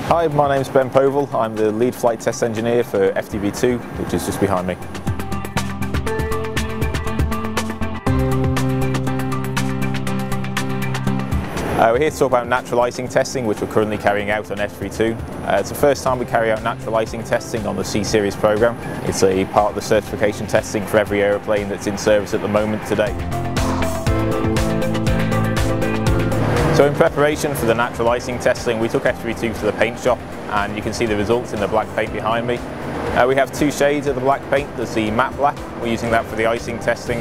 Hi, my name's Ben Povell. I'm the lead flight test engineer for FTV2, which is just behind me. We're here to talk about natural icing testing, which we're currently carrying out on FTV2. It's the first time we carry out natural icing testing on the CSeries program. It's a part of the certification testing for every aeroplane that's in service at the moment today. So in preparation for the natural icing testing, we took FTV2 to the paint shop, and you can see the results in the black paint behind me. We have two shades of the black paint. There's the matte black, we're using that for the icing testing.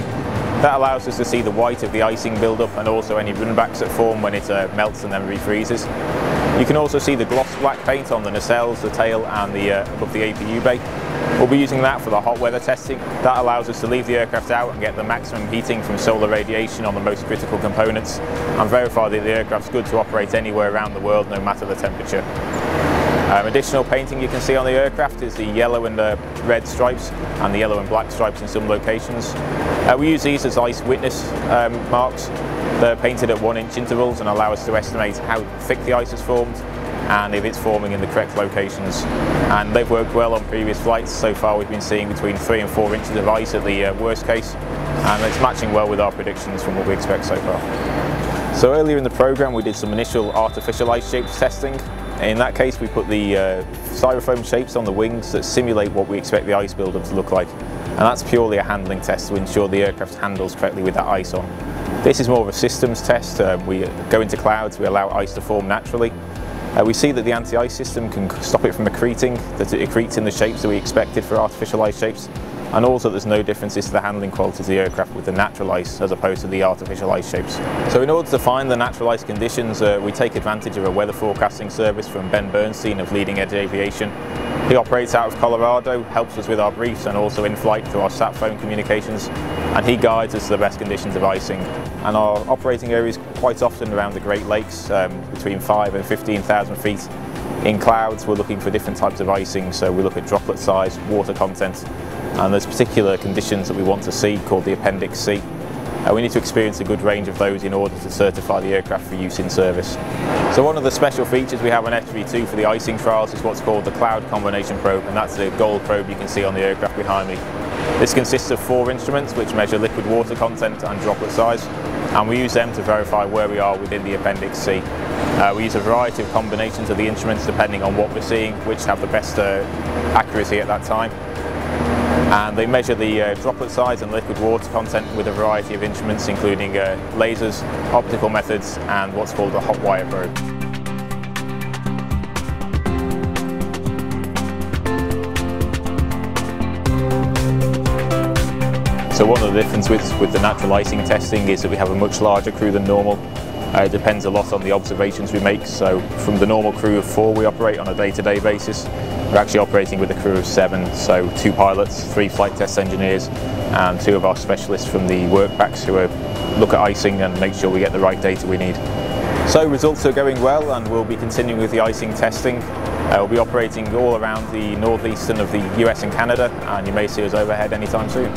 That allows us to see the white of the icing build-up and also any runbacks that form when it melts and then refreezes. You can also see the gloss black paint on the nacelles, the tail and above the APU bay. We'll be using that for the hot weather testing. That allows us to leave the aircraft out and get the maximum heating from solar radiation on the most critical components and verify that the aircraft's good to operate anywhere around the world, no matter the temperature. Additional painting you can see on the aircraft is the yellow and red stripes and the yellow and black stripes in some locations. We use these as ice witness marks. They're painted at 1-inch intervals and allow us to estimate how thick the ice has formed and if it's forming in the correct locations. And they've worked well on previous flights. So far we've been seeing between 3 and 4 inches of ice at the worst case, and it's matching well with our predictions from what we expect so far. So earlier in the program we did some initial artificial ice shapes testing. In that case we put the styrofoam shapes on the wings that simulate what we expect the ice buildup to look like, and that's purely a handling test to ensure the aircraft handles correctly with that ice on. This is more of a systems test. We go into clouds, we allow ice to form naturally. We see that the anti-ice system can stop it from accreting, that it accretes in the shapes that we expected for artificial ice shapes, and also there's no differences to the handling quality of the aircraft with the natural ice as opposed to the artificial ice shapes. So in order to find the natural ice conditions, we take advantage of a weather forecasting service from Ben Bernstein of Leading Edge Aviation. He operates out of Colorado, helps us with our briefs and also in flight through our sat phone communications, and he guides us to the best conditions of icing. And our operating area is quite often around the Great Lakes, between 5,000 and 15,000 feet. In clouds we're looking for different types of icing, so we look at droplet size, water content, and there's particular conditions that we want to see called the Appendix C. We need to experience a good range of those in order to certify the aircraft for use in service. So one of the special features we have on FTV2 for the icing trials is what's called the Cloud Combination Probe, and that's the gold probe you can see on the aircraft behind me. This consists of 4 instruments which measure liquid water content and droplet size, and we use them to verify where we are within the Appendix C. We use a variety of combinations of the instruments depending on what we're seeing, which have the best accuracy at that time. And they measure the droplet size and liquid water content with a variety of instruments, including lasers, optical methods, and what's called a hot wire probe. So one of the differences with the natural icing testing is that we have a much larger crew than normal. It depends a lot on the observations we make. So from the normal crew of 4 we operate on a day-to-day basis, we're actually operating with a crew of 7, so 2 pilots, 3 flight test engineers, and 2 of our specialists from the work packs who look at icing and make sure we get the right data we need. So results are going well, and we'll be continuing with the icing testing. We'll be operating all around the northeastern of the US and Canada, and you may see us overhead anytime soon.